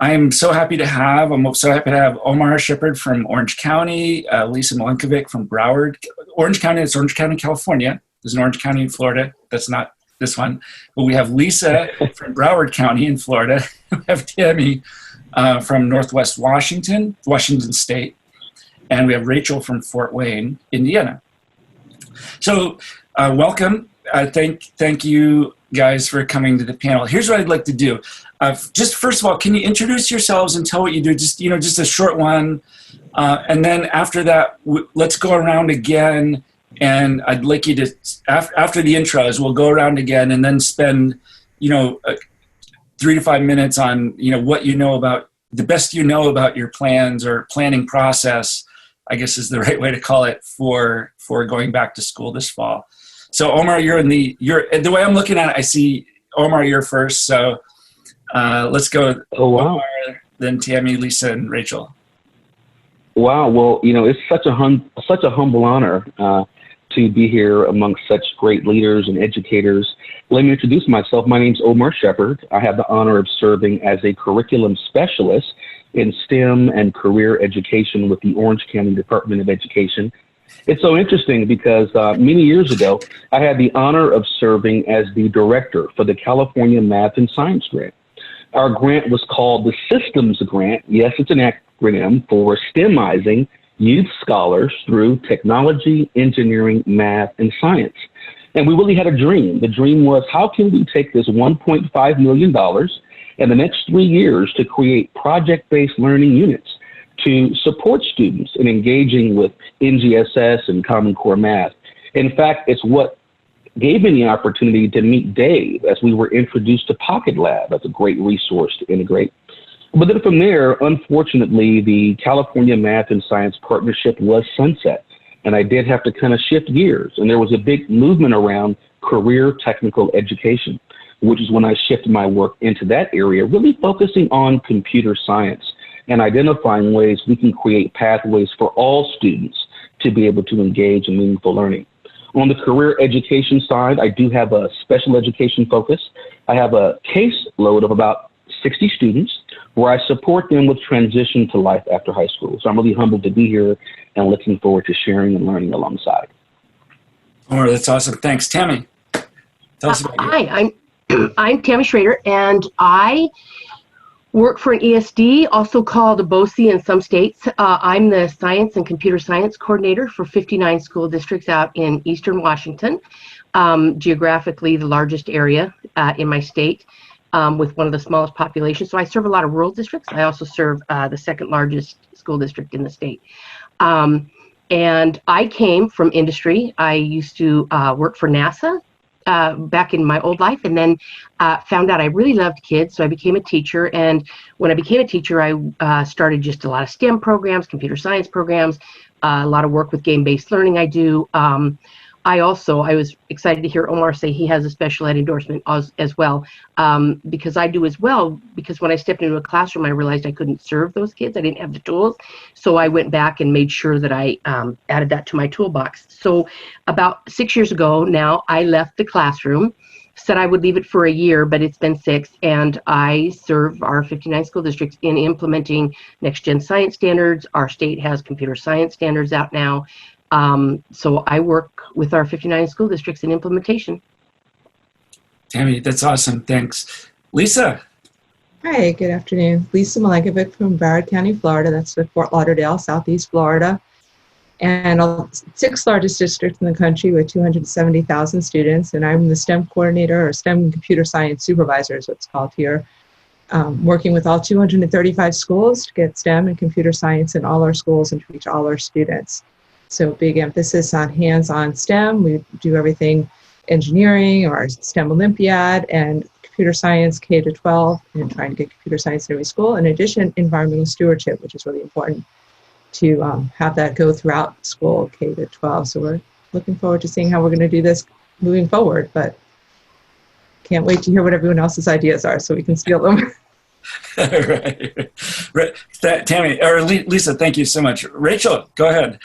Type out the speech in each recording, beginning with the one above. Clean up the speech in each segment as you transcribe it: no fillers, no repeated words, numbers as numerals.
I'm so happy to have Omar Shepard from Orange County, Lisa Molenkovic from Broward. Orange County, it's Orange County, California. There's an Orange County in Florida. That's not this one. But we have Lisa from Broward County in Florida. We have Tammy from Northwest Washington State. And we have Rachel from Fort Wayne, Indiana. So welcome. Thank you guys for coming to the panel. Here's what I'd like to do. Just first of all, can you introduce yourselves and tell what you do? Just a short one. And then after that, let's go around again. And I'd like you to, after the intros, we'll go around again and then spend, 3 to 5 minutes on, what you know about, the best you know about your plans or planning process, I guess is the right way to call it, for going back to school this fall. So Omar, the way I'm looking at it, I see Omar, you're first. So let's go. Oh, wow. Omar, then Tammy, Lisa, and Rachel. Wow. Well, it's such a humble honor to be here amongst such great leaders and educators. Let me introduce myself. My name's Omar Shepard. I have the honor of serving as a curriculum specialist in STEM and career education with the Orange County Department of Education. It's so interesting because many years ago, I had the honor of serving as the director for the California Math and Science Grant. Our grant was called the Systems Grant. Yes, it's an acronym for STEMizing youth scholars through technology, engineering, math, and science. And we really had a dream. The dream was, how can we take this $1.5 million in the next 3 years to create project-based learning units to support students in engaging with NGSS and Common Core math. In fact, it's what gave me the opportunity to meet Dave as we were introduced to PocketLab as a great resource to integrate. But then from there, unfortunately, the California Math and Science Partnership was sunset, and I did have to kind of shift gears. And there was a big movement around career technical education, which is when I shifted my work into that area, really focusing on computer science and identifying ways we can create pathways for all students to be able to engage in meaningful learning. On the career education side, I do have a special education focus. I have a caseload of about 60 students where I support them with transition to life after high school. So I'm really humbled to be here and looking forward to sharing and learning alongside. Oh, that's awesome. Thanks. Tammy, tell us about you. Hi, I'm Tammy Schwartz, and I work for an ESD, also called a BOCE in some states. I'm the Science and Computer Science Coordinator for 59 school districts out in Eastern Washington, geographically the largest area in my state, with one of the smallest populations. So I serve a lot of rural districts. I also serve the second largest school district in the state. And I came from industry. I used to work for NASA back in my old life, and then found out I really loved kids, so I became a teacher. And when I became a teacher, I started just a lot of STEM programs, computer science programs, a lot of work with game-based learning I do. I was excited to hear Omar say he has a special ed endorsement as well, because I do as well, because when I stepped into a classroom, I realized I couldn't serve those kids. I didn't have the tools. So I went back and made sure that I added that to my toolbox. So about 6 years ago now, I left the classroom, said I would leave it for a year, but it's been 6, and I serve our 59 school districts in implementing next-gen science standards. Our state has computer science standards out now. So I work with our 59 school districts in implementation. Tammy, that's awesome. Thanks. Lisa. Hi, good afternoon. Lisa Molenkovic from Broward County, Florida. That's the Fort Lauderdale, Southeast Florida. And 6th largest district in the country with 270,000 students. And I'm the STEM coordinator, or STEM computer science supervisor is what it's called here. Working with all 235 schools to get STEM and computer science in all our schools and to reach all our students. So big emphasis on hands-on STEM. We do everything engineering or STEM Olympiad and computer science K-12 and trying to get computer science in every school. In addition, environmental stewardship, which is really important to have that go throughout school K-12. So we're looking forward to seeing how we're going to do this moving forward, but can't wait to hear what everyone else's ideas are so we can steal them. Right. Tammy, or Lisa, thank you so much. Rachel, go ahead.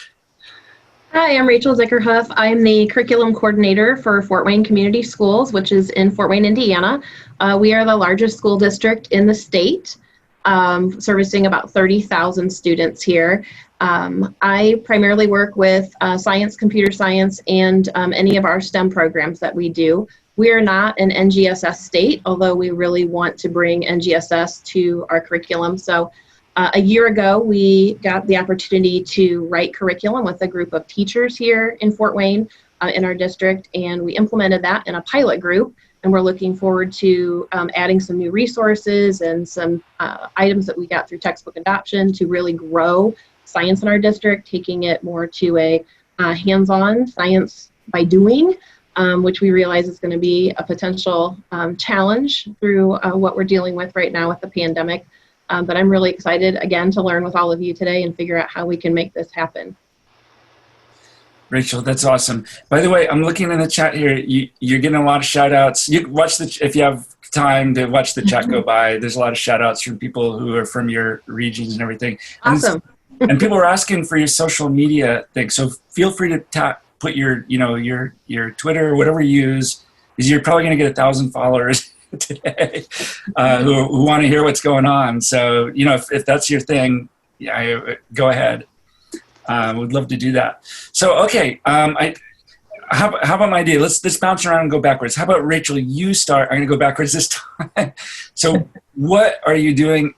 Hi, I'm Rachel Zuckerhoff. I'm the curriculum coordinator for Fort Wayne Community Schools, which is in Fort Wayne, Indiana. We are the largest school district in the state. servicing about 30,000 students here. I primarily work with science, computer science, and any of our STEM programs that we do. We are not an NGSS state, although we really want to bring NGSS to our curriculum. So a year ago, we got the opportunity to write curriculum with a group of teachers here in Fort Wayne in our district, and we implemented that in a pilot group. And we're looking forward to adding some new resources and some items that we got through textbook adoption to really grow science in our district, taking it more to a hands-on science by doing, which we realize is going to be a potential challenge through what we're dealing with right now with the pandemic. But I'm really excited, again, to learn with all of you today and figure out how we can make this happen. Rachel, that's awesome. By the way, I'm looking in the chat here. You're getting a lot of shout outs. You watch if you have time to watch the chat go by, there's a lot of shout outs from people who are from your regions and everything. Awesome. And people are asking for your social media thing. So feel free to put your Twitter, whatever you use, because you're probably going to get 1,000 followers today who want to hear what's going on. So, if that's your thing, yeah, go ahead. Would love to do that. So, okay, how about my idea? Let's bounce around and go backwards. How about Rachel, you start. I'm going to go backwards this time. So what are you doing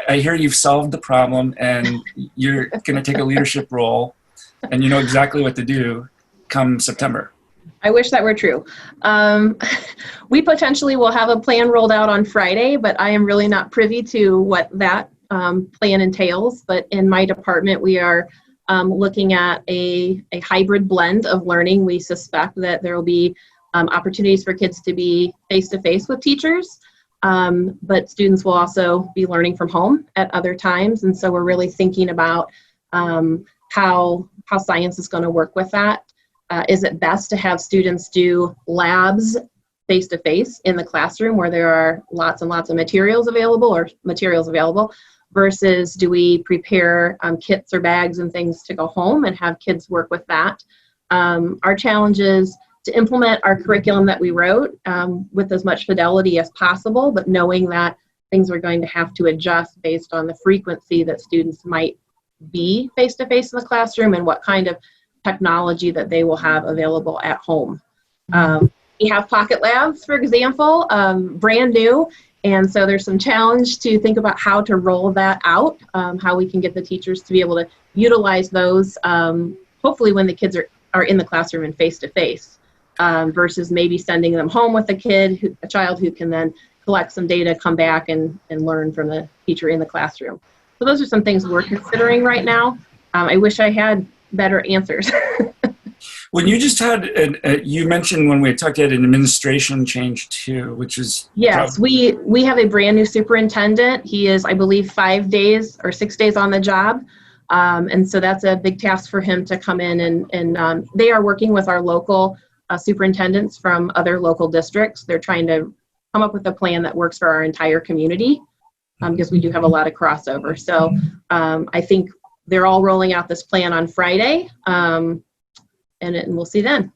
I hear you've solved the problem and you're going to take a leadership role and you know exactly what to do come September. I wish that were true. We potentially will have a plan rolled out on Friday, but I am really not privy to what that plan entails. But in my department, we are looking at a hybrid blend of learning. We suspect that there will be opportunities for kids to be face-to-face with teachers, but students will also be learning from home at other times. And so we're really thinking about how science is going to work with that. Is it best to have students do labs face-to-face in the classroom where there are lots and lots of materials available versus do we prepare kits or bags and things to go home and have kids work with that? Our challenge is to implement our curriculum that we wrote with as much fidelity as possible, but knowing that things are going to have to adjust based on the frequency that students might be face-to-face in the classroom and what kind of technology that they will have available at home. We have PocketLabs, for example, brand new, and so there's some challenge to think about how to roll that out, how we can get the teachers to be able to utilize those, hopefully when the kids are in the classroom and face-to-face, versus maybe sending them home with a child who can then collect some data, come back and learn from the teacher in the classroom. So those are some things we're considering right now. I wish I had better answers. When you just had, you mentioned when we talked, you had an administration change too, which is... Yes, we have a brand new superintendent. He is, I believe, 5 days or 6 days on the job. And so that's a big task for him to come in and they are working with our local superintendents from other local districts. They're trying to come up with a plan that works for our entire community because we do have a lot of crossover. So I think they're all rolling out this plan on Friday. And we'll see then.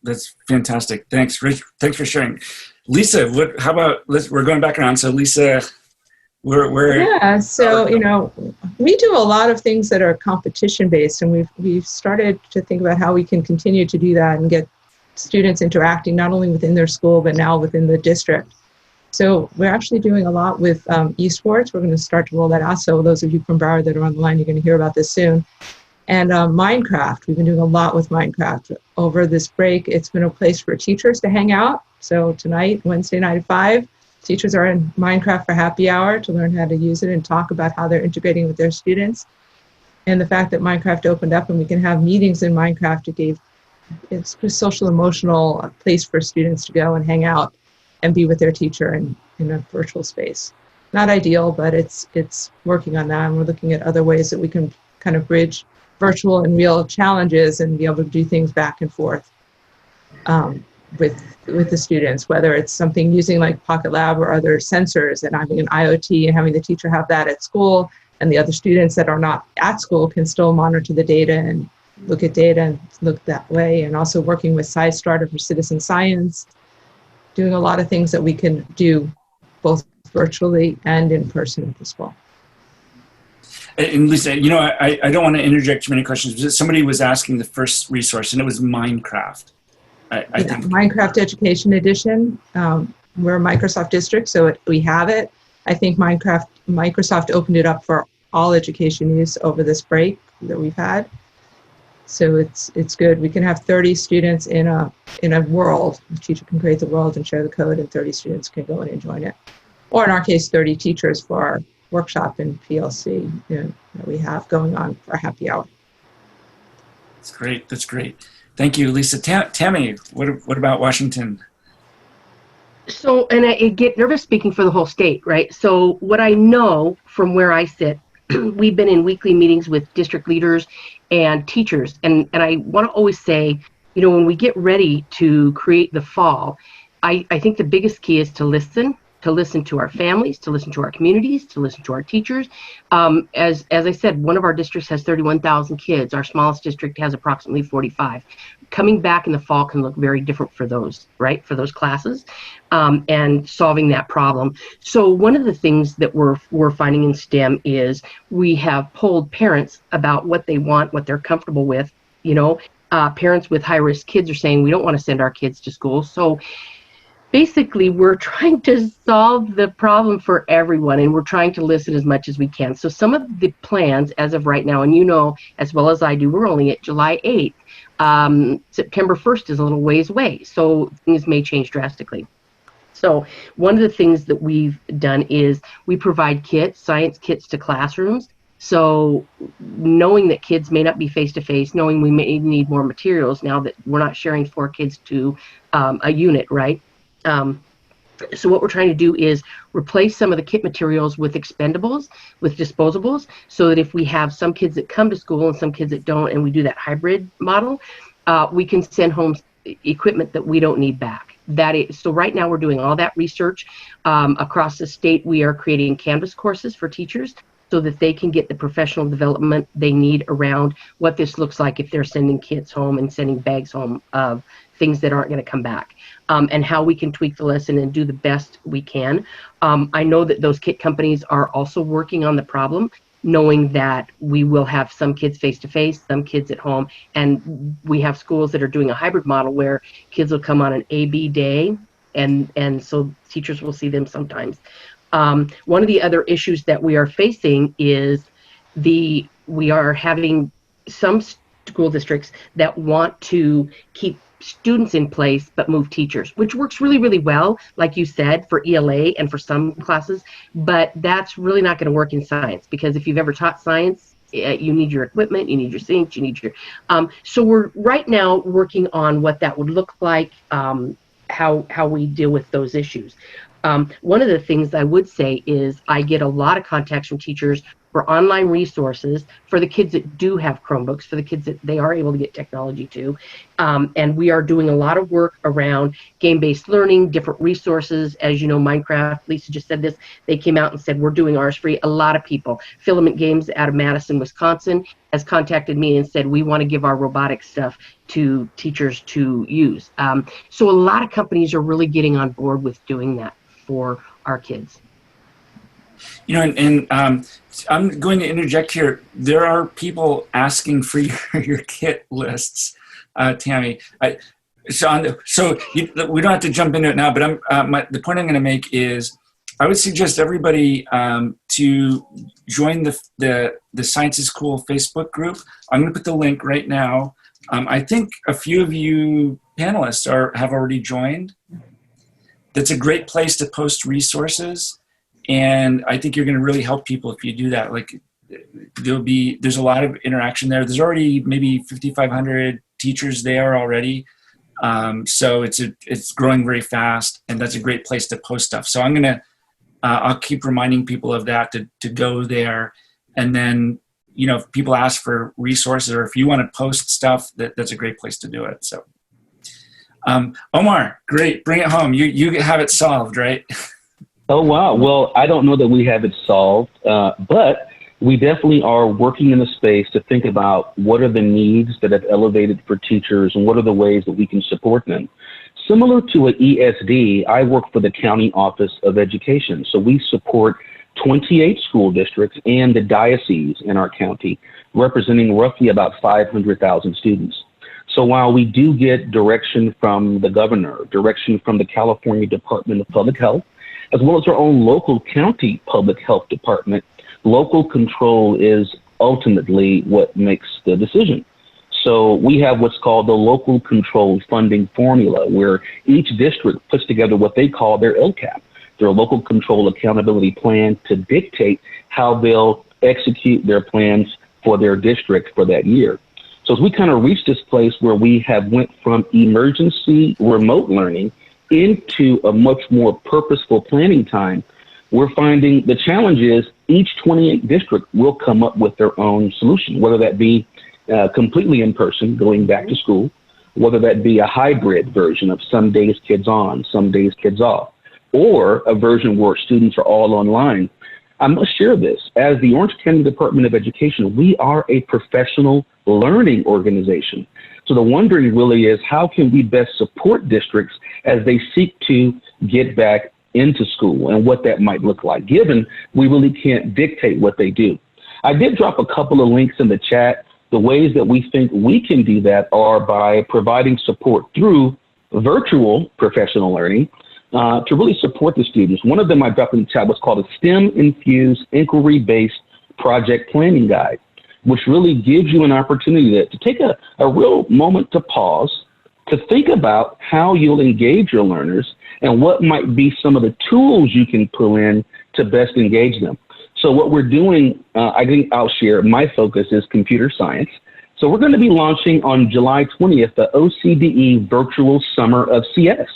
That's fantastic. Thanks, Rich. Thanks for sharing. Lisa, how about, we're going back around. So Lisa, yeah, so, we do a lot of things that are competition based, and we've started to think about how we can continue to do that and get students interacting not only within their school, but now within the district. So we're actually doing a lot with esports. We're going to start to roll that out. So those of you from Broward that are on the line, you're going to hear about this soon. And Minecraft, we've been doing a lot with Minecraft. Over this break, it's been a place for teachers to hang out. So tonight, Wednesday night at 5, teachers are in Minecraft for happy hour to learn how to use it and talk about how they're integrating with their students. And the fact that Minecraft opened up and we can have meetings in Minecraft, it's a social emotional place for students to go and hang out and be with their teacher in a virtual space. Not ideal, but it's working on that. And we're looking at other ways that we can kind of bridge virtual and real challenges and be able to do things back and forth with the students, whether it's something using like PocketLab or other sensors and having an IoT and having the teacher have that at school, and the other students that are not at school can still monitor the data and look at data and look that way, and also working with SciStarter for citizen science, doing a lot of things that we can do both virtually and in person at the school. And Lisa, you know, I don't want to interject too many questions. Somebody was asking the first resource, and it was Minecraft. I think Minecraft Education Edition. We're a Microsoft district, so we have it. I think Microsoft opened it up for all education use over this break that we've had. So it's good. We can have 30 students in a world. The teacher can create the world and share the code, and 30 students can go in and join it. Or in our case, 30 teachers for our workshop in PLC that we have going on for happy hour. That's great. That's great. Thank you, Lisa. Tammy, what about Washington? So, and I get nervous speaking for the whole state, right? So what I know from where I sit, we've been in weekly meetings with district leaders and teachers. And I want to always say, you know, when we get ready to create the fall, I think the biggest key is to listen to our families, to listen to our communities, to listen to our teachers. As I said, one of our districts has 31,000 kids. Our smallest district has approximately 45. Coming back in the fall can look very different for those, right? For those classes, and solving that problem. So one of the things that we're finding in STEM is we have polled parents about what they want, what they're comfortable with. You know, parents with high-risk kids are saying we don't want to send our kids to school. So basically, we're trying to solve the problem for everyone, and we're trying to listen as much as we can. So some of the plans as of right now, and you know as well as I do, we're only at July 8th. September 1st is a little ways away, so things may change drastically. So one of the things that we've done is we provide kits, science kits to classrooms. So knowing that kids may not be face-to-face, knowing we may need more materials now that we're not sharing 4 kids to a unit, right? So what we're trying to do is replace some of the kit materials with expendables, with disposables, so that if we have some kids that come to school and some kids that don't, and we do that hybrid model, we can send home equipment that we don't need back. So right now we're doing all that research. Across the state, we are creating Canvas courses for teachers so that they can get the professional development they need around what this looks like if they're sending kits home and sending bags home of things that aren't going to come back, and how we can tweak the lesson and do the best we can. I know that those kit companies are also working on the problem, knowing that we will have some kids face-to-face, some kids at home, and we have schools that are doing a hybrid model where kids will come on an A-B day, and so teachers will see them sometimes. One of the other issues that we are facing is we are having some school districts that want to keep students in place but move teachers, which works really, really well, like you said, for ELA and for some classes, but that's really not going to work in science, because if you've ever taught science, you need your equipment, you need your sinks, you need your so we're right now working on what that would look like, how we deal with those issues. One of the things I would say is I get a lot of contacts from teachers for online resources for the kids that do have Chromebooks, for the kids that they are able to get technology to. And we are doing a lot of work around game-based learning, different resources. As you know, Minecraft, Lisa just said this, they came out and said, we're doing ours free. A lot of people. Filament Games out of Madison, Wisconsin has contacted me and said, we want to give our robotic stuff to teachers to use. So a lot of companies are really getting on board with doing that for our kids. You know, and I'm going to interject here. There are people asking for your kit lists, Tammy. So we don't have to jump into it now, but the point I'm going to make is I would suggest everybody to join the Science is Cool Facebook group. I'm going to put the link right now. I think a few of you panelists have already joined. That's a great place to post resources. And I think you're going to really help people if you do that. Like there's a lot of interaction there. There's already maybe 5,500 teachers there already. So it's growing very fast, and that's a great place to post stuff. So I'll keep reminding people of that to go there. And then, you know, if people ask for resources or if you want to post stuff, that's a great place to do it. So Omar, great. Bring it home. You have it solved, right? Oh, wow. Well, I don't know that we have it solved, but we definitely are working in a space to think about what are the needs that have elevated for teachers and what are the ways that we can support them. Similar to an ESD, I work for the County Office of Education. So we support 28 school districts and the diocese in our county, representing roughly about 500,000 students. So while we do get direction from the governor, direction from the California Department of Public Health, as well as our own local county public health department, local control is ultimately what makes the decision. So we have what's called the local control funding formula, where each district puts together what they call their LCAP, their local control accountability plan, to dictate how they'll execute their plans for their district for that year. So as we kind of reach this place where we have went from emergency remote learning into a much more purposeful planning time, we're finding the challenge is each 28 district will come up with their own solution, whether that be completely in person, going back to school, whether that be a hybrid version of some days kids on, some days kids off, or a version where students are all online. I must share this. As the Orange County Department of Education, we are a professional learning organization. So the wondering really is, how can we best support districts as they seek to get back into school, and what that might look like, given we really can't dictate what they do. I did drop a couple of links in the chat. The ways that we think we can do that are by providing support through virtual professional learning to really support the students. One of them I dropped in the chat was called a STEM-infused inquiry-based project planning guide, which really gives you an opportunity to take a real moment to pause, to think about how you'll engage your learners and what might be some of the tools you can pull in to best engage them. So what we're doing, I think I'll share, my focus is computer science. So we're going to be launching on July 20th, the OCDE Virtual Summer of CS.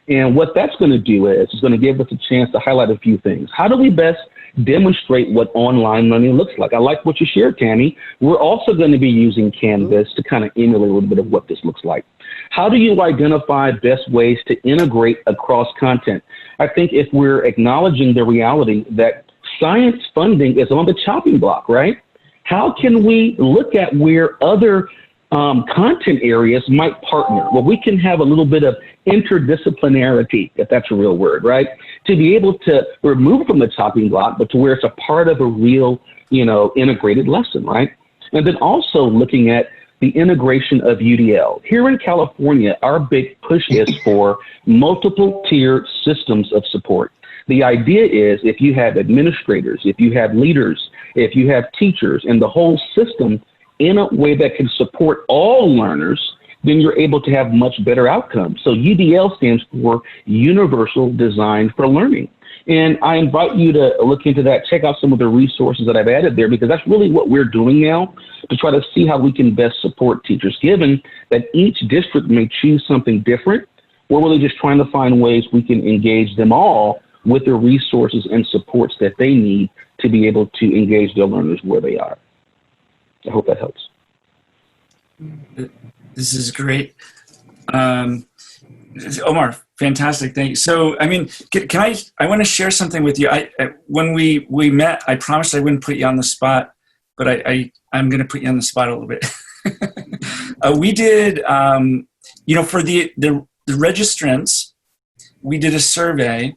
And what that's going to do is it's going to give us a chance to highlight a few things. How do we best demonstrate what online learning looks like? I like what you shared, Tammy. We're also going to be using Canvas to kind of emulate a little bit of what this looks like. How do you identify best ways to integrate across content? I think if we're acknowledging the reality that science funding is on the chopping block, right? How can we look at where other content areas might partner? Well, we can have a little bit of interdisciplinarity, if that's a real word, right? To be able to remove from the chopping block, but to where it's a part of a real, integrated lesson, right? And then also looking at the integration of UDL. Here in California, our big push is for multiple tiered systems of support. The idea is, if you have administrators, if you have leaders, if you have teachers, and the whole system in a way that can support all learners, then you're able to have much better outcomes. So UDL stands for Universal Design for Learning. And I invite you to look into that, check out some of the resources that I've added there, because that's really what we're doing now to try to see how we can best support teachers. Given that each district may choose something different, we're really just trying to find ways we can engage them all with the resources and supports that they need to be able to engage their learners where they are. I hope that helps. This is great. Omar, fantastic, thank you. So, I mean, I want to share something with you. When we met, I promised I wouldn't put you on the spot, but I'm going to put you on the spot a little bit. We did, for the registrants, we did a survey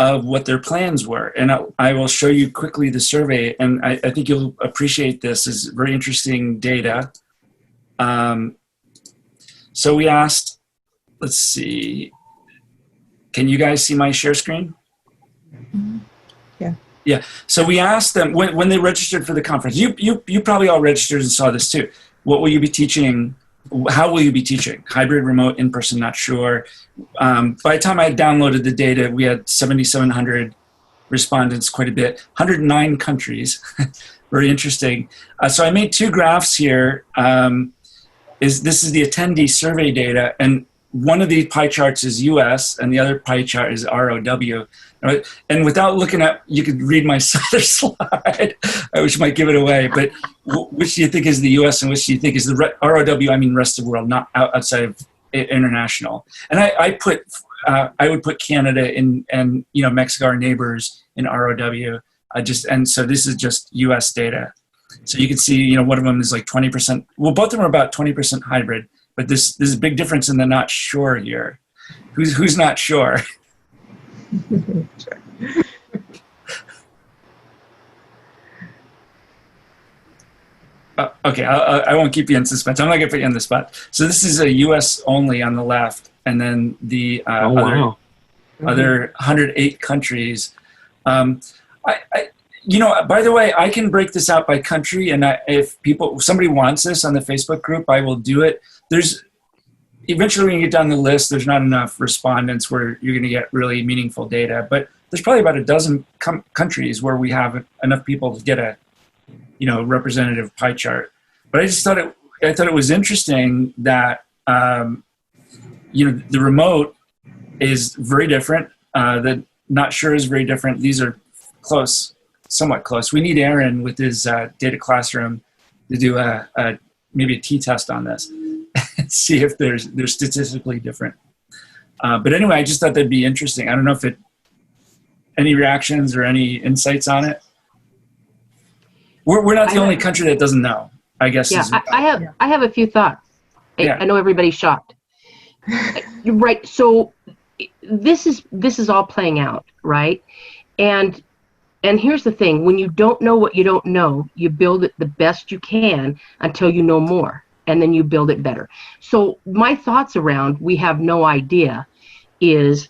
of what their plans were. And I will show you quickly the survey, and I think you'll appreciate this. It's very interesting data. So we asked, let's see, can you guys see my share screen? Yeah. Yeah, so we asked them, when they registered for the conference, you probably all registered and saw this too. What will you be teaching? How will you be teaching? Hybrid, remote, in-person, not sure. By the time I downloaded the data, we had 7,700 respondents, quite a bit, 109 countries. Very interesting. So I made two graphs here. This is the attendee survey data, and one of the pie charts is US, and the other pie chart is ROW. Right? And without looking at, you could read my other slide, which might give it away, but which do you think is the US and which do you think is the ROW, I mean rest of the world, not outside of international. And I would put Canada and Mexico, our neighbors, in ROW. And so this is just US data. So you can see, one of them is like 20%. Well, both of them are about 20% hybrid, but this is a big difference in the not sure here. Who's not sure? Okay, I won't keep you in suspense. I'm not going to put you on the spot. So this is a U.S. only on the left, and then the other 108 countries. By the way, I can break this out by country, and if somebody wants this on the Facebook group, I will do it. Eventually when you get down the list, there's not enough respondents where you're going to get really meaningful data, but there's probably about a dozen countries where we have enough people to get a representative pie chart. But I just thought it was interesting that the remote is very different. The not sure is very different. These are close, somewhat close. We need Aaron with his data classroom to do maybe a t-test on this and see if they're statistically different. But anyway, I just thought that'd be interesting. I don't know if any reactions or any insights on it. We're not the only country that doesn't know, I guess. Yeah, I have a few thoughts. Yeah. I know everybody's shocked. You're right. So this is all playing out, right? And here's the thing: when you don't know what you don't know, you build it the best you can until you know more, and then you build it better. So my thoughts around we have no idea is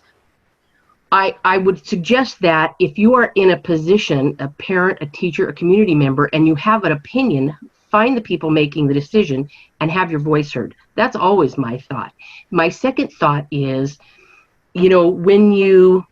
I would suggest that if you are in a position, a parent, a teacher, a community member, and you have an opinion, find the people making the decision and have your voice heard. That's always my thought. My second thought is, when you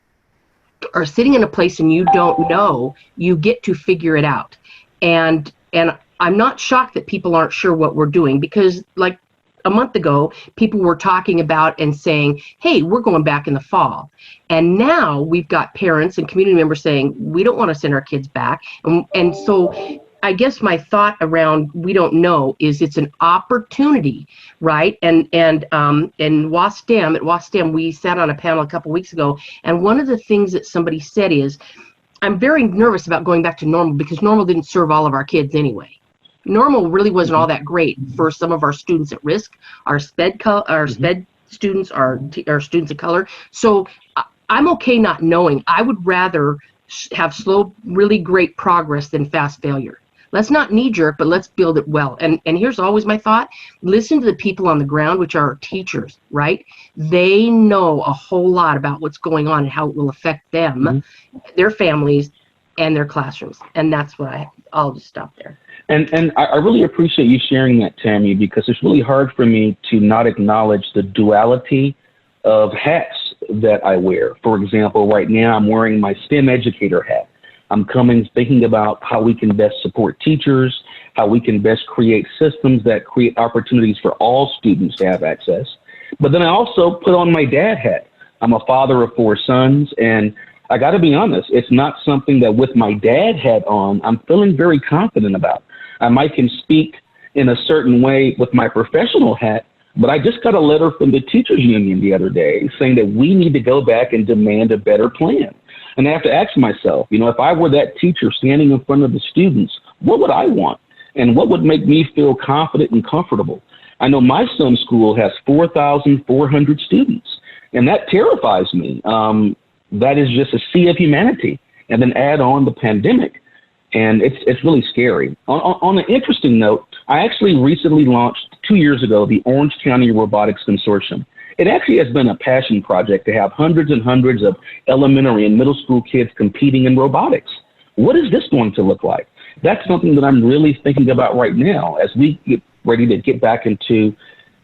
are sitting in a place and you don't know, you get to figure it out. And I'm not shocked that people aren't sure what we're doing, because like a month ago, people were talking about and saying, hey, we're going back in the fall. And now we've got parents and community members saying, we don't want to send our kids back. And so I guess my thought around we don't know is it's an opportunity, right? And WASDEM, at WASDEM, we sat on a panel a couple weeks ago, and one of the things that somebody said is, I'm very nervous about going back to normal because normal didn't serve all of our kids anyway. Normal really wasn't all that great for some of our students at risk, our SPED students, our students of color. So I'm okay not knowing. I would rather have slow, really great progress than fast failure. Let's not knee-jerk, but let's build it well. And here's always my thought. Listen to the people on the ground, which are our teachers, right? They know a whole lot about what's going on and how it will affect them, their families, and their classrooms. And that's what I'll just stop there. And I really appreciate you sharing that, Tammy, because it's really hard for me to not acknowledge the duality of hats that I wear. For example, right now I'm wearing my STEM educator hat. I'm thinking about how we can best support teachers, how we can best create systems that create opportunities for all students to have access. But then I also put on my dad hat. I'm a father of 4 sons, and I got to be honest, it's not something that with my dad hat on, I'm feeling very confident about. I might can speak in a certain way with my professional hat, but I just got a letter from the teachers union the other day saying that we need to go back and demand a better plan. And I have to ask myself, if I were that teacher standing in front of the students, what would I want? And what would make me feel confident and comfortable? I know my son's school has 4,400 students, and that terrifies me. That is just a sea of humanity. And then add on the pandemic. And it's really scary. On an interesting note, I actually recently launched 2 years ago the Orange County Robotics Consortium. It actually has been a passion project to have hundreds and hundreds of elementary and middle school kids competing in robotics. What is this going to look like? That's something that I'm really thinking about right now as we get ready to get back into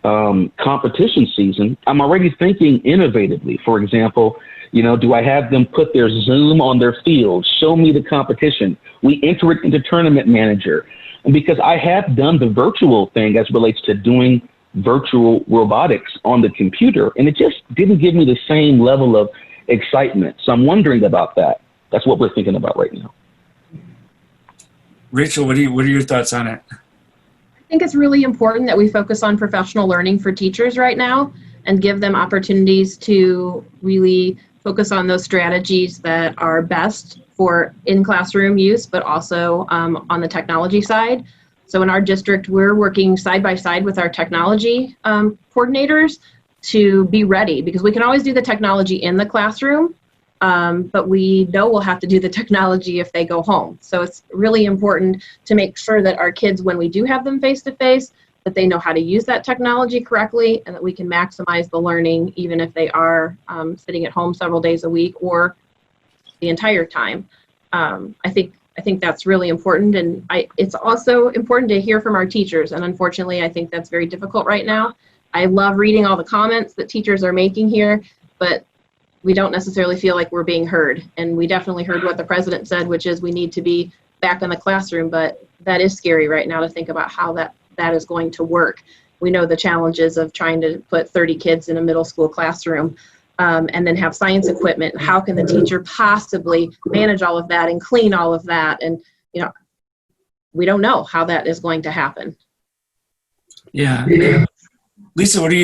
competition season. I'm already thinking innovatively. For example, do I have them put their Zoom on their field, show me the competition? We enter it into Tournament Manager. And because I have done the virtual thing as relates to doing virtual robotics on the computer, and it just didn't give me the same level of excitement. So I'm wondering about that. That's what we're thinking about right now. Rachel, what are your thoughts on it? I think it's really important that we focus on professional learning for teachers right now and give them opportunities to really focus on those strategies that are best for in-classroom use, but also on the technology side. So in our district, we're working side by side with our technology coordinators to be ready, because we can always do the technology in the classroom, but we know we'll have to do the technology if they go home. So it's really important to make sure that our kids, when we do have them face-to-face, that they know how to use that technology correctly and that we can maximize the learning even if they are sitting at home several days a week or the entire time. I think that's really important, and it's also important to hear from our teachers, and unfortunately I think that's very difficult right now. I love reading all the comments that teachers are making here, but we don't necessarily feel like we're being heard, and we definitely heard what the president said, which is we need to be back in the classroom, but that is scary right now to think about how that is going to work. We know the challenges of trying to put 30 kids in a middle school classroom and then have science equipment. How can the teacher possibly manage all of that and clean all of that? And, we don't know how that is going to happen. Yeah. Lisa, what are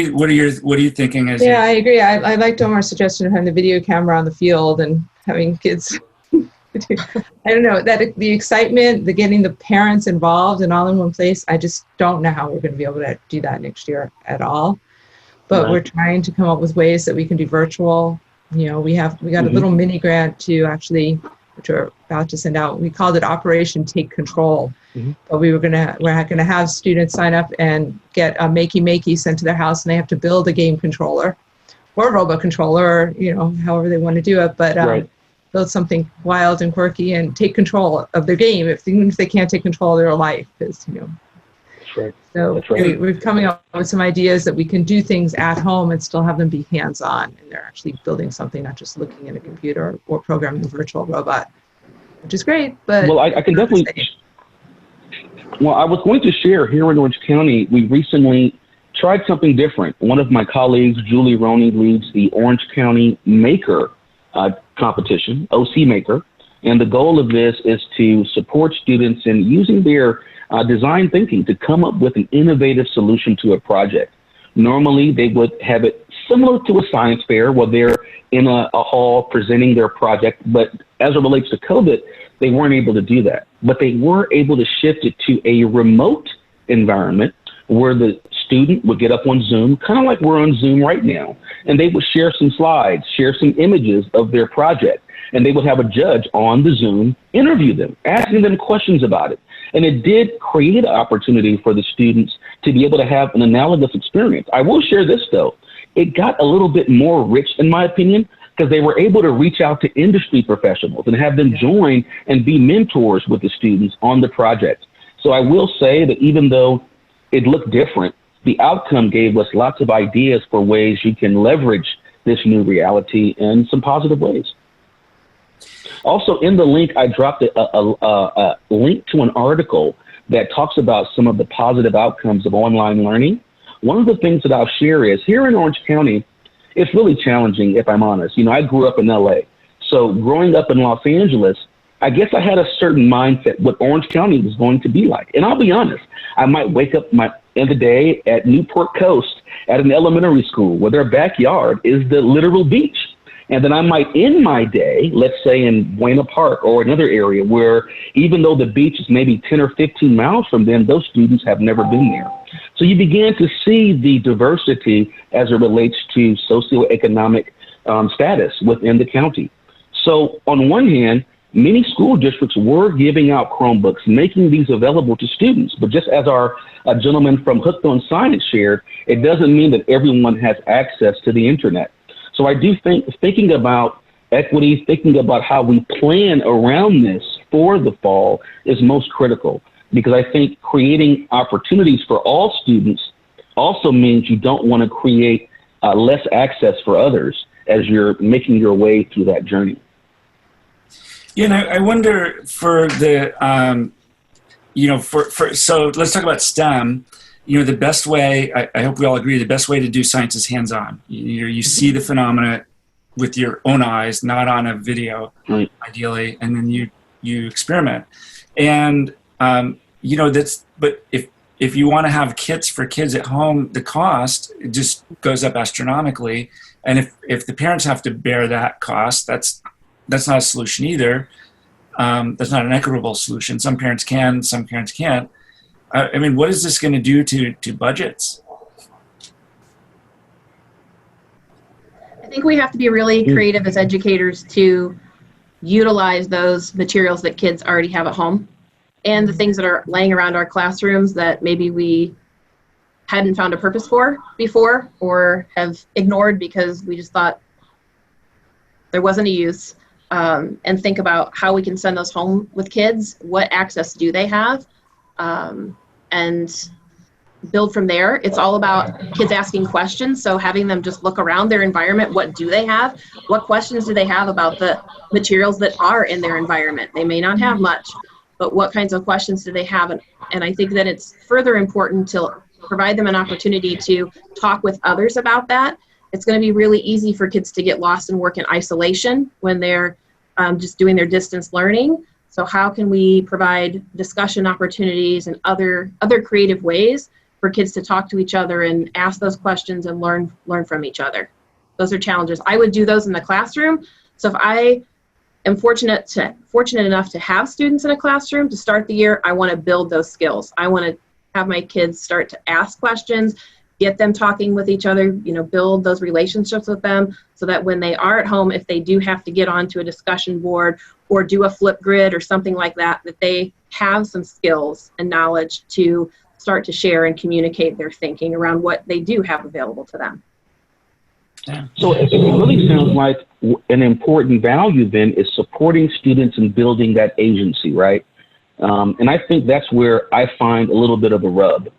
you thinking? I agree. I liked Omar's suggestion of having the video camera on the field and having kids. I don't know, that the excitement, the getting the parents involved and all in one place. I just don't know how we're going to be able to do that next year at all. But We're trying to come up with ways that we can do virtual. We got a little mini grant to actually, which we're about to send out. We called it Operation Take Control. But we're gonna have students sign up and get a makey sent to their house, and they have to build a game controller or a robot controller, or however they want to do it. But build something wild and quirky and take control of their game, even if they can't take control of their life. That's right. So we're coming up with some ideas that we can do things at home and still have them be hands-on, and they're actually building something, not just looking at a computer or programming a virtual robot, which is great. But well, I can definitely. Well, I was going to share here in Orange County, we recently tried something different. One of my colleagues, Julie Roney, leads the Orange County Maker competition, OC Maker, and the goal of this is to support students in using their design thinking to come up with an innovative solution to a project. Normally, they would have it similar to a science fair where they're in a hall presenting their project, but as it relates to COVID, they weren't able to do that. But they were able to shift it to a remote environment where the student would get up on Zoom, kind of like we're on Zoom right now, and they would share some slides, share some images of their project, and they would have a judge on the Zoom interview them, asking them questions about it. And it did create an opportunity for the students to be able to have an analogous experience. I will share this, though. It got a little bit more rich, in my opinion, because they were able to reach out to industry professionals and have them join and be mentors with the students on the project. So I will say that even though it looked different, the outcome gave us lots of ideas for ways you can leverage this new reality in some positive ways. Also, in the link, I dropped a link to an article that talks about some of the positive outcomes of online learning. One of the things that I'll share is here in Orange County, it's really challenging, if I'm honest. I grew up in LA. So growing up in Los Angeles, I guess I had a certain mindset what Orange County was going to be like. And I'll be honest, I might wake up in the day at Newport Coast at an elementary school where their backyard is the literal beach. And then I might end my day, let's say in Buena Park or another area where even though the beach is maybe 10 or 15 miles from them, those students have never been there. So you began to see the diversity as it relates to socioeconomic status within the county. So on one hand, many school districts were giving out Chromebooks, making these available to students. But just as our gentleman from Hooked on Science shared, it doesn't mean that everyone has access to the internet. So I do think thinking about equity, thinking about how we plan around this for the fall is most critical, because I think creating opportunities for all students also means you don't want to create less access for others as you're making your way through that journey. And I wonder for the, so let's talk about STEM. The best way, I hope we all agree, the best way to do science is hands-on. You see the phenomena with your own eyes, not on a video, right, ideally, and then you experiment. And, but if you want to have kits for kids at home, the cost just goes up astronomically. And if the parents have to bear that cost, that's not a solution either. That's not an equitable solution. Some parents can, some parents can't. What is this going to do to budgets? think we have to be really creative as educators to utilize those materials that kids already have at home and the things that are laying around our classrooms that maybe we hadn't found a purpose for before or have ignored because we just thought there wasn't a use, and think about how we can send those home with kids. What access do they have? And build from there. It's all about kids asking questions. So having them just look around their environment. What do they have? What questions do they have about the materials that are in their environment? They may not have much, but what kinds of questions do they have? And I think that it's further important to provide them an opportunity to talk with others about that. It's going to be really easy for kids to get lost and work in isolation when they're just doing their distance learning. So how can we provide discussion opportunities and other creative ways for kids to talk to each other and ask those questions and learn from each other? Those are challenges. I would do those in the classroom. So if I am fortunate enough to have students in a classroom to start the year, I want to build those skills. I want to have my kids start to ask questions, get them talking with each other, build those relationships with them so that when they are at home, if they do have to get onto a discussion board or do a flip grid or something like that, that they have some skills and knowledge to start to share and communicate their thinking around what they do have available to them. Yeah. So it really sounds like an important value then is supporting students and building that agency, right? And I think that's where I find a little bit of a rub.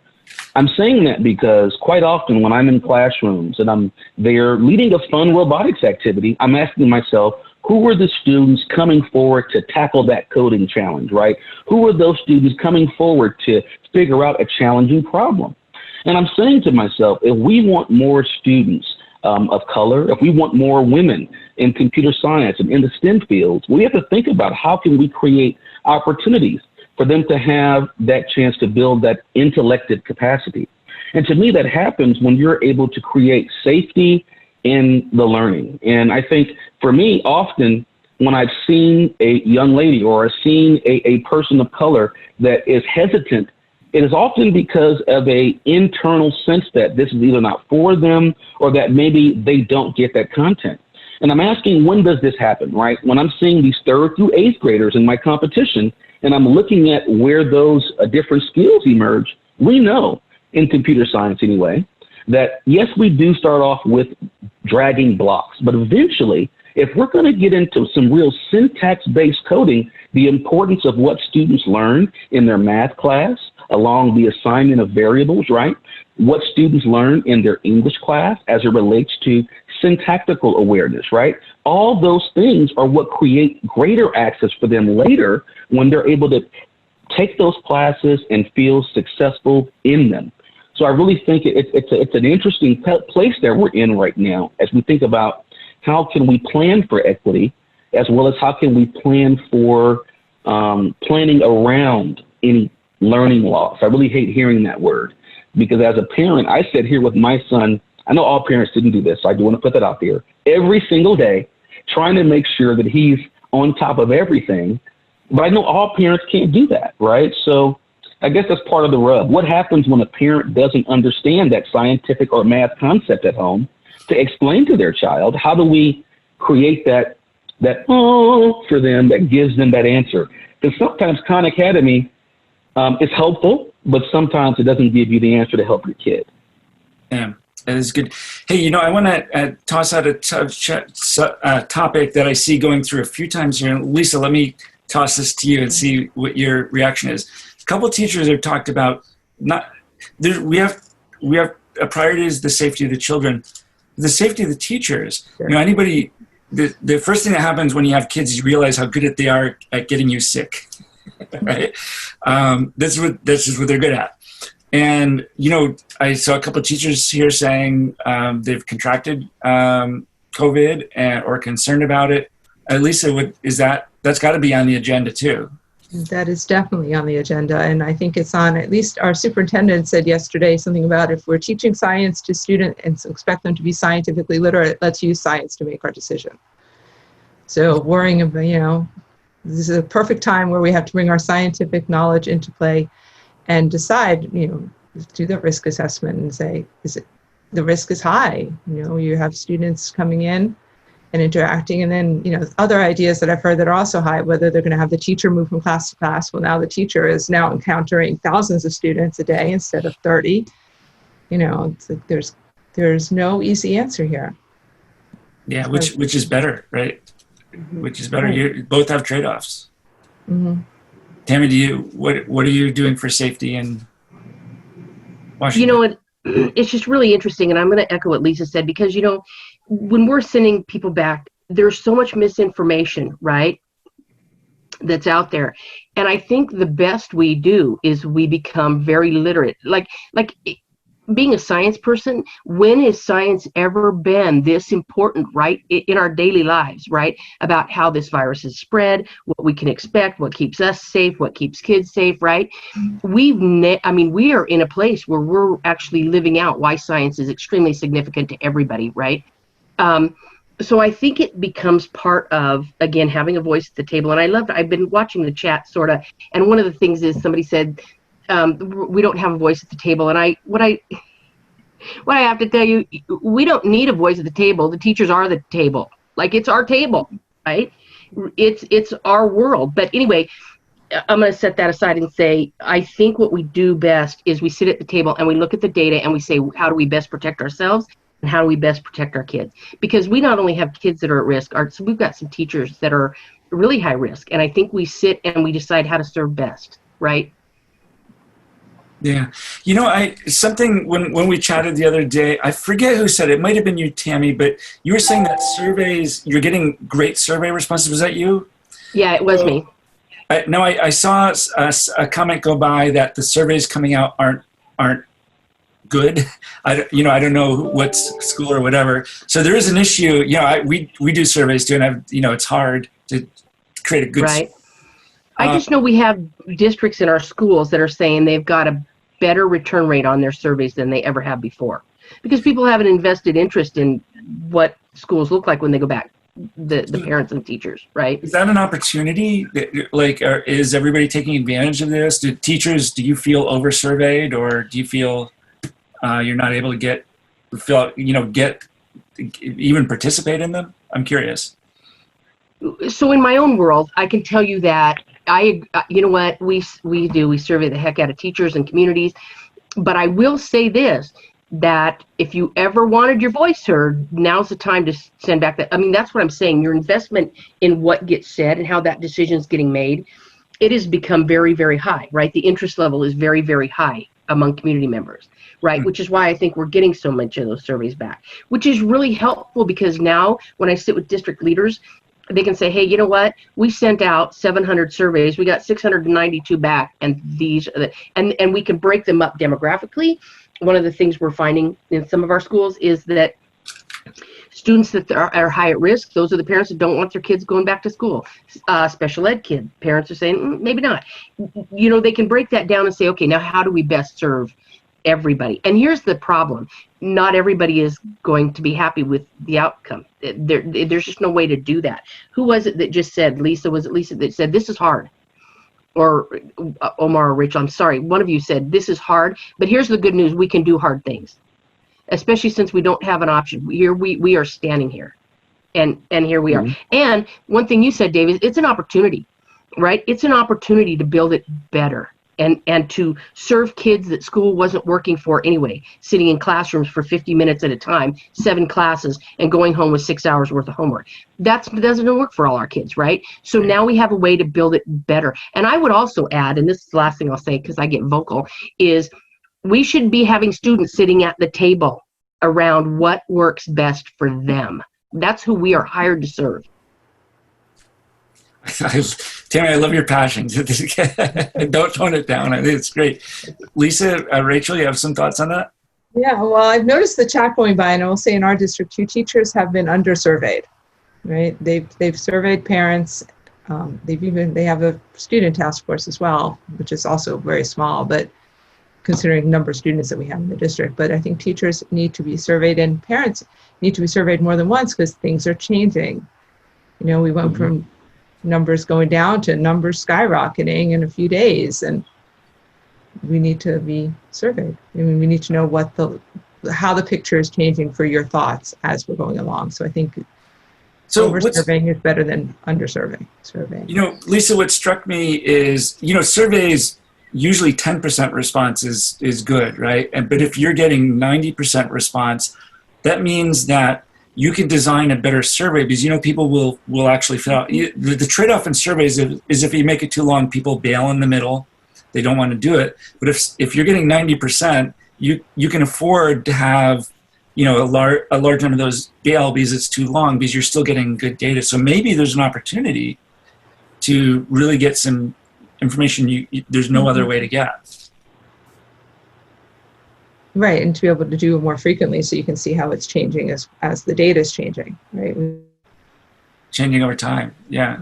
I'm saying that because quite often when I'm in classrooms and I'm there leading a fun robotics activity, I'm asking myself, who were the students coming forward to tackle that coding challenge, right? Who were those students coming forward to figure out a challenging problem? And I'm saying to myself, if we want more students of color, if we want more women in computer science and in the STEM fields, we have to think about how can we create opportunities for them to have that chance to build that intellective capacity. And to me, that happens when you're able to create safety in the learning. And I think for me, often when I've seen a young lady or I've seen a person of color that is hesitant, it is often because of a internal sense that this is either not for them or that maybe they don't get that content. And I'm asking, when does this happen, right? When I'm seeing these 3rd through 8th graders in my competition, and I'm looking at where those different skills emerge, we know in computer science anyway, that yes, we do start off with dragging blocks, but eventually, if we're going to get into some real syntax-based coding, the importance of what students learn in their math class, along the assignment of variables, right? What students learn in their English class as it relates to syntactical awareness, right? All those things are what create greater access for them later when they're able to take those classes and feel successful in them. So I really think it's an interesting place that we're in right now as we think about how can we plan for equity, as well as how can we plan for planning around any learning loss. I really hate hearing that word because as a parent, I sit here with my son. I know all parents didn't do this, so I do want to put that out there. Every single day, trying to make sure that he's on top of everything. But I know all parents can't do that, right? So I guess that's part of the rub. What happens when a parent doesn't understand that scientific or math concept at home to explain to their child? How do we create that oh for them that gives them that answer? Because sometimes Khan Academy is helpful, but sometimes it doesn't give you the answer to help your kid. Yeah. That is good. Hey, I want to toss out a topic that I see going through a few times here. Lisa, let me toss this to you and see what your reaction is. A couple of teachers have talked about we have a priority is the safety of the children, the safety of the teachers. Sure. The first thing that happens when you have kids is you realize how good they are at getting you sick, right? That's what they're good at. And, I saw a couple of teachers here saying they've contracted COVID or concerned about it. Lisa, that's got to be on the agenda too. That is definitely on the agenda. And I think it's on, at least our superintendent said yesterday something about if we're teaching science to students and expect them to be scientifically literate, let's use science to make our decision. So worrying about, this is a perfect time where we have to bring our scientific knowledge into play and decide, do the risk assessment and say, is it the risk is high. You have students coming in and interacting, and then, other ideas that I've heard that are also high, whether they're going to have the teacher move from class to class. Well, now the teacher is now encountering thousands of students a day instead of 30. It's like there's no easy answer here. Yeah, which is better, right? Mm-hmm. Which is better. You both have trade-offs. Mm-hmm. Tammy, what are you doing for safety in Washington? It's just really interesting, and I'm going to echo what Lisa said, because when we're sending people back, there's so much misinformation, right, that's out there. And I think the best we do is we become very literate. Like being a science person, when has science ever been this important, right, in our daily lives, right, about how this virus is spread, what we can expect, what keeps us safe, what keeps kids safe, right? We are in a place where we're actually living out why science is extremely significant to everybody, right? So I think it becomes part of, again, having a voice at the table. And I've been watching the chat sort of, and one of the things is somebody said, we don't have a voice at the table. And what I have to tell you, we don't need a voice at the table. The teachers are the table. Like, it's our table, right? It's our world. But anyway, I'm going to set that aside and say, I think what we do best is we sit at the table and we look at the data and we say, how do we best protect ourselves and how do we best protect our kids? Because we not only have kids that are at risk, so we've got some teachers that are really high risk. And I think we sit and we decide how to serve best, right? Yeah. Something when we chatted the other day, I forget who said it. It might have been you, Tammy, but you were saying that surveys, you're getting great survey responses. Was that you? Yeah, it was me. I saw a comment go by that the surveys coming out aren't good. I don't know what school or whatever. So there is an issue. We do surveys too, and it's hard to create a good. Right. I just know we have districts in our schools that are saying they've got a better return rate on their surveys than they ever have before, because people have an invested interest in what schools look like when they go back, the parents and teachers, right? Is that an opportunity? Is everybody taking advantage of this? Do you feel over-surveyed, or do you feel you're not able to get even participate in them? I'm curious. So in my own world, I can tell you that we survey the heck out of teachers and communities, but I will say this, that if you ever wanted your voice heard, now's the time to send back that. That's what I'm saying. Your investment in what gets said and how that decision is getting made, it has become very, very high, right? The interest level is very, very high among community members, right? Mm-hmm. Which is why I think we're getting so much of those surveys back, which is really helpful, because now when I sit with district leaders, they can say, hey, you know what? We sent out 700 surveys. We got 692 back, and these are and we can break them up demographically. One of the things we're finding in some of our schools is that students that are high at risk, those are the parents that don't want their kids going back to school. Special ed kid parents are saying, maybe not. They can break that down and say, okay, now how do we best serve everybody? And here's the problem. Not everybody is going to be happy with the outcome. There's just no way to do that. Who was it that just said, Lisa, was it Lisa that said, this is hard? Or Omar or Rachel, I'm sorry, one of you said, this is hard, but here's the good news, we can do hard things. Especially since we don't have an option. Here we are standing here, and here we are. And one thing you said, Dave, is it's an opportunity, right? It's an opportunity to build it better. And to serve kids that school wasn't working for anyway, sitting in classrooms for 50 minutes at a time, 7 classes, and going home with 6 hours worth of homework. That doesn't work for all our kids, right? So now we have a way to build it better. And I would also add, and this is the last thing I'll say because I get vocal, is we should be having students sitting at the table around what works best for them. That's who we are hired to serve. Tammy, I love your passion. Don't tone it down. I think it's great. Lisa, Rachel, you have some thoughts on that? Yeah, well, I've noticed the chat going by, and I will say in our district, 2 teachers have been under-surveyed, right? They've surveyed parents. They have a student task force as well, which is also very small, but considering the number of students that we have in the district. But I think teachers need to be surveyed, and parents need to be surveyed more than once because things are changing. We went from numbers going down to numbers skyrocketing in a few days, and we need to be surveyed. We need to know what the how the picture is changing for your thoughts as we're going along. So I think over-surveying is better than under-surveying. Lisa, what struck me is, surveys, usually 10% response is good, right? But if you're getting 90% response, that means that you can design a better survey because, people will actually fill out. The trade-off in surveys is if you make it too long, people bail in the middle. They don't want to do it. But if you're getting 90%, you can afford to have, a large number of those bail because it's too long because you're still getting good data. So maybe there's an opportunity to really get some information there's no other way to get. Right, and to be able to do it more frequently so you can see how it's changing as the data is changing, right? Changing over time, yeah.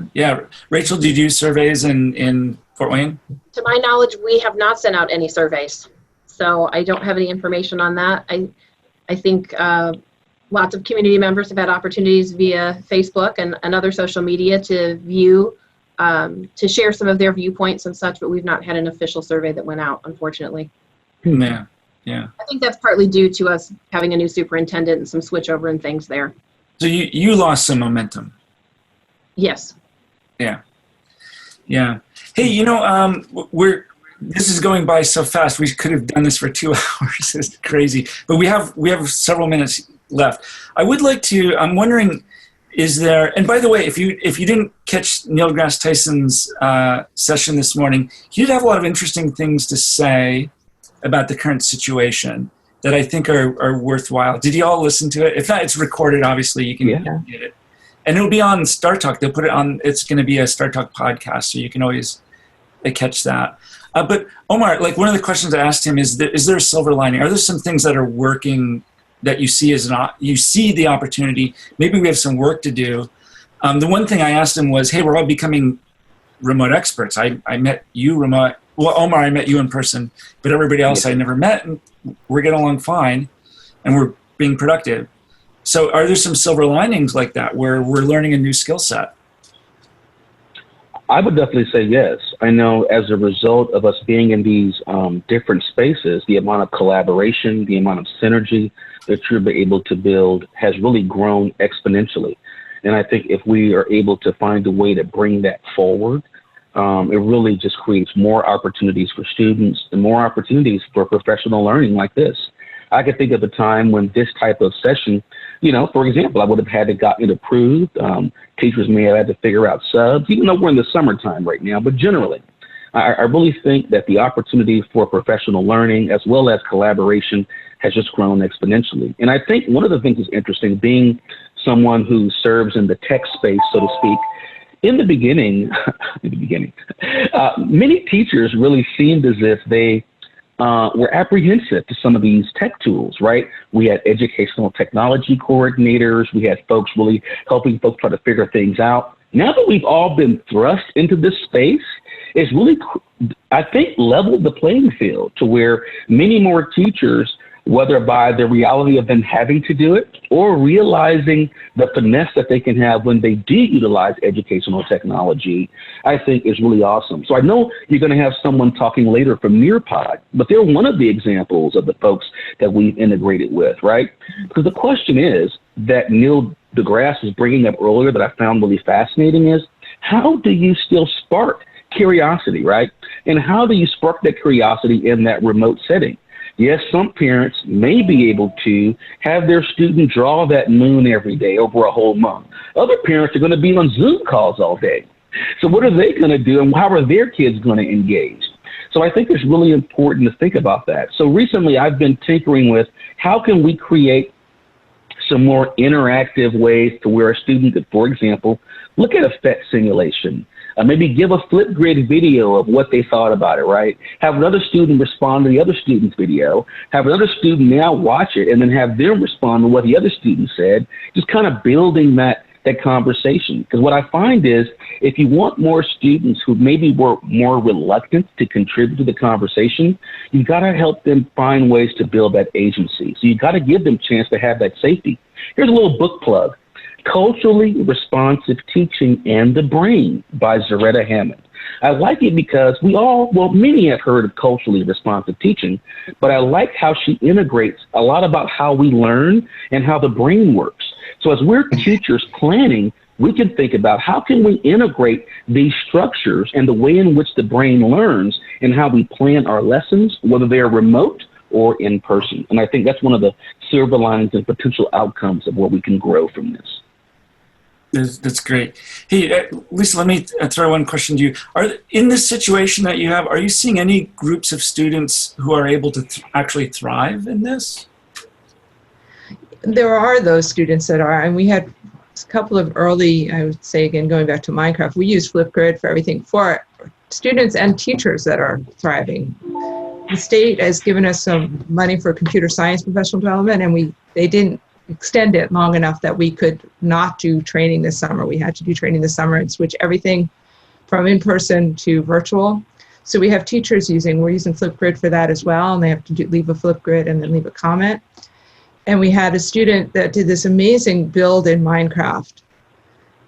Rachel, do you do surveys in Fort Wayne? To my knowledge, we have not sent out any surveys, so I don't have any information on that. I think lots of community members have had opportunities via Facebook and other social media to view, to share some of their viewpoints and such, but we've not had an official survey that went out, unfortunately. Yeah. I think that's partly due to us having a new superintendent and some switchover and things there. So you lost some momentum. Yes. Yeah. Hey, this is going by so fast. We could have done this for 2 hours. It's crazy. But we have several minutes left. I'm wondering, is there, and by the way, if you didn't catch Neil deGrasse Tyson's session this morning, he did have a lot of interesting things to say about the current situation that I think are worthwhile. Did you all listen to it? If not, it's recorded, obviously. You can get it. And it'll be on Star Talk. They'll put it on, it's going to be a Star Talk podcast, so you can always catch that. But Omar, one of the questions I asked him is there a silver lining? Are there some things that are working that you see you see the opportunity? Maybe we have some work to do. The one thing I asked him was, hey, we're all becoming remote experts. I met you remote. Well, Omar, I met you in person, but everybody else I never met, and we're getting along fine, and we're being productive. So are there some silver linings like that where we're learning a new skill set? I would definitely say yes. I know as a result of us being in these different spaces, the amount of collaboration, the amount of synergy that you're able to build has really grown exponentially. And I think if we are able to find a way to bring that forward, it really just creates more opportunities for students and more opportunities for professional learning like this. I could think of a time when this type of session, for example, I would have had to gotten it approved. Teachers may have had to figure out subs, even though we're in the summertime right now. But generally, I really think that the opportunity for professional learning as well as collaboration has just grown exponentially. And I think one of the things that's interesting, being someone who serves in the tech space, so to speak, in the beginning, many teachers really seemed as if they were apprehensive to some of these tech tools, right? We had educational technology coordinators. We had folks really helping folks try to figure things out. Now that we've all been thrust into this space, it's really, I think, leveled the playing field to where many more teachers, whether by the reality of them having to do it or realizing the finesse that they can have when they do utilize educational technology, I think is really awesome. So I know you're going to have someone talking later from Nearpod, but they're one of the examples of the folks that we've integrated with, right? Because the question is that Neil deGrasse was bringing up earlier that I found really fascinating is, how do you still spark curiosity, right? And how do you spark that curiosity in that remote setting? Yes, some parents may be able to have their student draw that moon every day over a whole month. Other parents are going to be on Zoom calls all day. So what are they going to do, and how are their kids going to engage? So I think it's really important to think about that. So recently I've been tinkering with how can we create some more interactive ways to where a student could, for example, look at a PhET simulation. Maybe give a Flipgrid video of what they thought about it, right? Have another student respond to the other student's video, have another student now watch it, and then have them respond to what the other student said, just kind of building that conversation. Because what I find is if you want more students who maybe were more reluctant to contribute to the conversation, you've got to help them find ways to build that agency. So you've got to give them a chance to have that safety. Here's a little book plug. Culturally Responsive Teaching and the Brain by Zaretta Hammond. I like it because many have heard of culturally responsive teaching, but I like how she integrates a lot about how we learn and how the brain works. So as we're teachers planning, we can think about how can we integrate these structures and the way in which the brain learns and how we plan our lessons, whether they're remote or in person. And I think that's one of the silver linings and potential outcomes of where we can grow from this. That's great. Hey, Lisa, let me throw one question to you. In this situation that you have, are you seeing any groups of students who are able to actually thrive in this? There are those students that are, and we had a couple of early, I would say again, going back to Minecraft, we use Flipgrid for everything for students and teachers that are thriving. The state has given us some money for computer science professional development, and they didn't extend it long enough that we could not do training this summer. We had to do training this summer and switch everything from in-person to virtual. So we have teachers we're using Flipgrid for that as well, and they have to leave a Flipgrid and then leave a comment. And we had a student that did this amazing build in Minecraft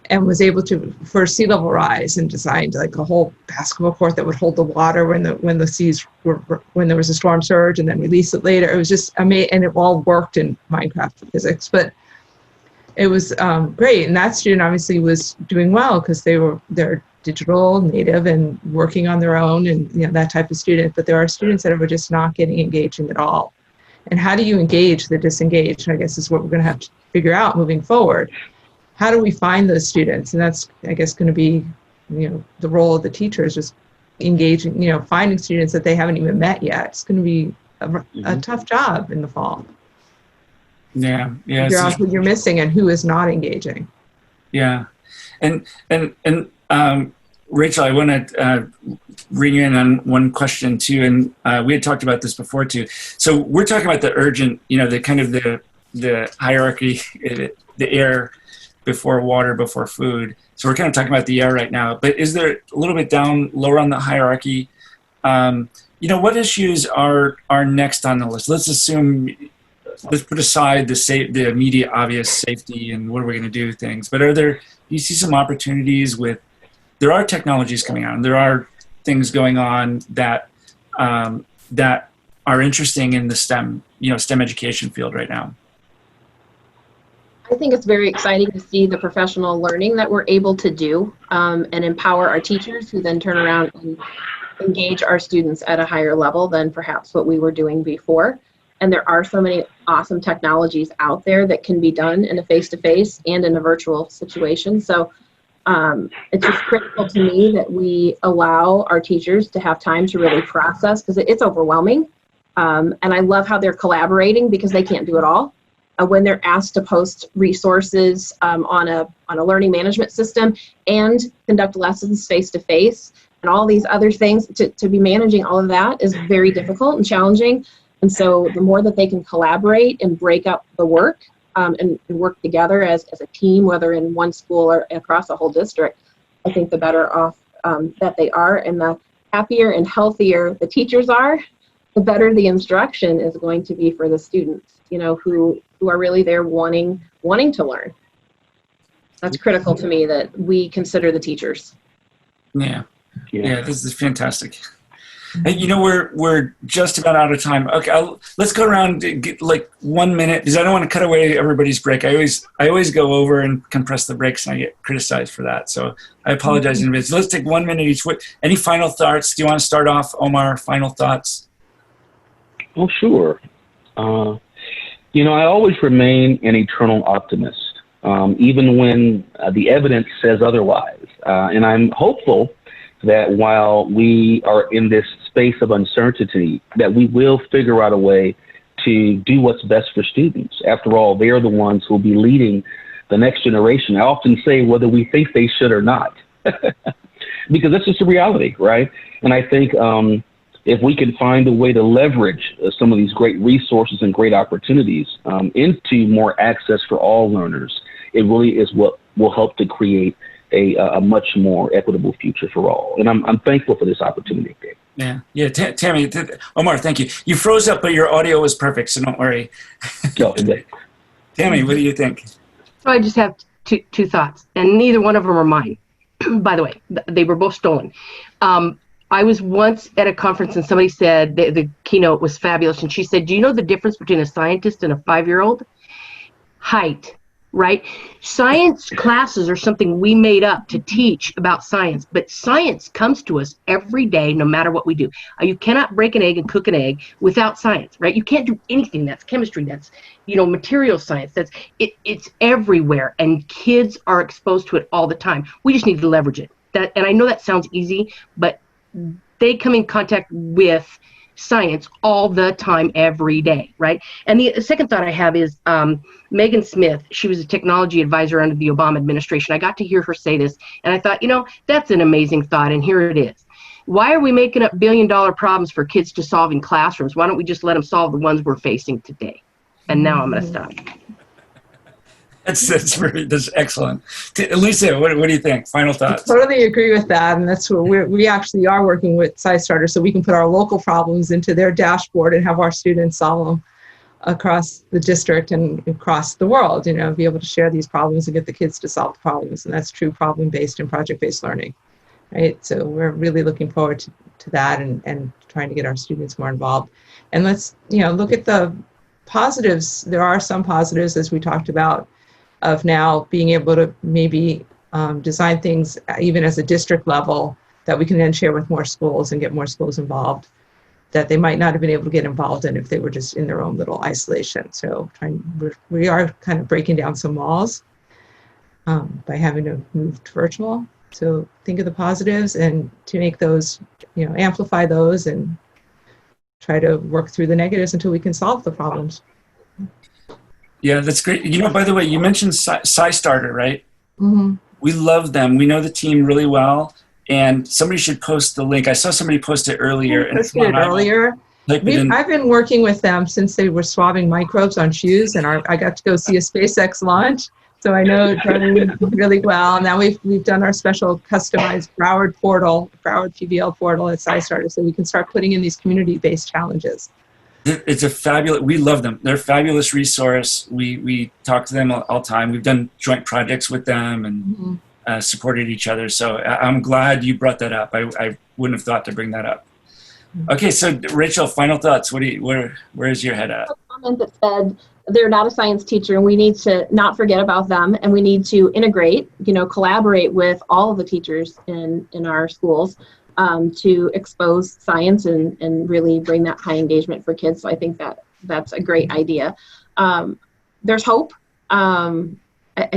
and was able to, for sea level rise, and designed like a whole basketball court that would hold the water when there was a storm surge, and then release it later. It was just amazing, and it all worked in Minecraft physics. But it was great, and that student obviously was doing well because they're digital native and working on their own, and that type of student. But there are students that are just not getting engaging at all. And how do you engage the disengaged? I guess is what we're going to have to figure out moving forward. How do we find those students? And that's, I guess, going to be, the role of the teachers, just engaging, finding students that they haven't even met yet. It's going to be a tough job in the fall. Yeah. Figure out who you're missing and who is not engaging. Yeah. And Rachel, I want to bring you in on one question too. And we had talked about this before too. So we're talking about the urgent, the kind of the hierarchy, the air before water, before food. So we're kind of talking about the air right now, but is there a little bit lower on the hierarchy? What issues are next on the list? Let's put aside the immediate obvious safety and what are we going to do things, but do you see some opportunities there are technologies coming out and there are things going on that are interesting in the STEM education field right now? I think it's very exciting to see the professional learning that we're able to do and empower our teachers, who then turn around and engage our students at a higher level than perhaps what we were doing before. And there are so many awesome technologies out there that can be done in a face-to-face and in a virtual situation. So it's just critical to me that we allow our teachers to have time to really process, because it's overwhelming. And I love how they're collaborating because they can't do it all. When they're asked to post resources on a learning management system and conduct lessons face-to-face and all these other things, to be managing all of that is very difficult and challenging. And so the more that they can collaborate and break up the work and work together as a team, whether in one school or across a whole district, I think the better off that they are, and the happier and healthier the teachers are, the better the instruction is going to be for the students, who are really there wanting to learn. That's critical to me, that we consider the teachers. Yeah, this is fantastic. Hey, we're just about out of time. Okay, let's go around and get like 1 minute, because I don't want to cut away everybody's break. I always go over and compress the breaks, and I get criticized for that. So I apologize in advance. Let's take 1 minute each. Any final thoughts? Do you want to start off, Omar? Final thoughts? Oh, sure. I always remain an eternal optimist, even when the evidence says otherwise. And I'm hopeful that while we are in this space of uncertainty, that we will figure out a way to do what's best for students. After all, they are the ones who will be leading the next generation. I often say whether we think they should or not, because that's just a reality, right? And I think if we can find a way to leverage some of these great resources and great opportunities into more access for all learners, it really is what will help to create a much more equitable future for all. And I'm thankful for this opportunity, Dave. Yeah. Tammy, Omar, thank you. You froze up, but your audio was perfect, so don't worry. Tammy, what do you think? So I just have two thoughts, and neither one of them are mine. by the way, they were both stolen. I was once at a conference and somebody said the keynote was fabulous. And she said, do you know the difference between a scientist and a 5-year-old? Height, right? Science classes are something we made up to teach about science, but science comes to us every day, no matter what we do. You cannot break an egg and cook an egg without science, right? You can't do anything. That's chemistry. That's, material science. It's everywhere, and kids are exposed to it all the time. We just need to leverage it. And I know that sounds easy, but they come in contact with science all the time, every day, right? And the second thought I have is Megan Smith. She was a technology advisor under the Obama administration. I got to hear her say this, and I thought, that's an amazing thought, and here it is. Why are we making up billion-dollar problems for kids to solve in classrooms? Why don't we just let them solve the ones we're facing today? And now I'm going to stop. That's excellent. Lisa, what do you think? Final thoughts? I totally agree with that, and that's what we actually are working with SciStarter, so we can put our local problems into their dashboard and have our students solve them across the district and across the world. Be able to share these problems and get the kids to solve the problems, and that's true problem-based and project-based learning, right? So we're really looking forward to that and trying to get our students more involved. And let's look at the positives. There are some positives, as we talked about, of now being able to maybe design things even as a district level that we can then share with more schools and get more schools involved that they might not have been able to get involved in if they were just in their own little isolation. So we are kind of breaking down some walls by having to move to virtual. So think of the positives and to make those, amplify those and try to work through the negatives until we can solve the problems. Yeah, that's great. By the way, you mentioned SciStarter, right? Mm-hmm. We love them. We know the team really well, and somebody should post the link. I saw somebody post it earlier. I've been working with them since they were swabbing microbes on shoes, and I got to go see a SpaceX launch, so I know it's running really well. Now we've done our special customized Broward PBL portal at SciStarter, so we can start putting in these community-based challenges. It's we love them. They're a fabulous resource. We talk to them all the time. We've done joint projects with them and supported each other. So I'm glad you brought that up. I wouldn't have thought to bring that up. Okay, so Rachel, final thoughts. Where is your head at? A comment that said they're not a science teacher, and we need to not forget about them, and we need to integrate, collaborate with all of the teachers in our schools. To expose science and really bring that high engagement for kids. So I think that's a great idea. There's hope. I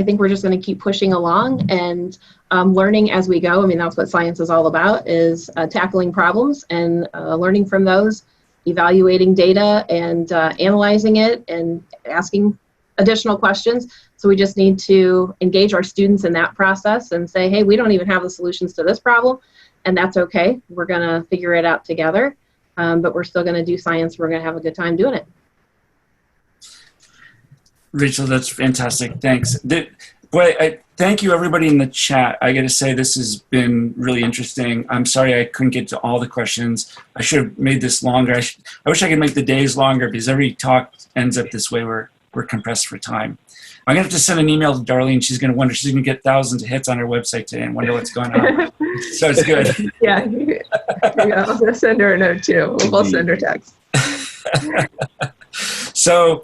think we're just going to keep pushing along and learning as we go. I mean, that's what science is all about, is tackling problems and learning from those, evaluating data and analyzing it and asking additional questions. So we just need to engage our students in that process and say, hey, we don't even have the solutions to this problem. And that's okay. We're going to figure it out together, but we're still going to do science. We're going to have a good time doing it. Rachel, that's fantastic. Thanks. I thank you, everybody in the chat. I got to say, this has been really interesting. I'm sorry I couldn't get to all the questions. I should have made this longer. I wish I could make the days longer, because every talk ends up this way. We're compressed for time. I'm going to have to send an email to Darlene. She's going to wonder, she's going to get thousands of hits on her website today and wonder what's going on. So it's good. Yeah. I'll just send her a note too. We'll send her text. So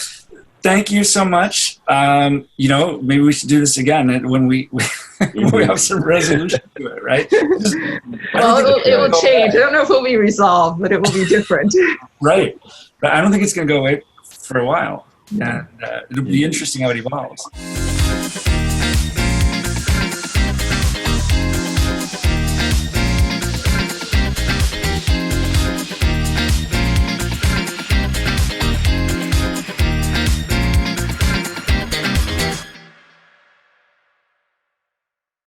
thank you so much. Maybe we should do this again when we have some resolution to it, right? Well, it will change. I don't know if it will be resolved, but it will be different. Right. But I don't think it's going to go away for a while. And it'll be interesting how it evolves.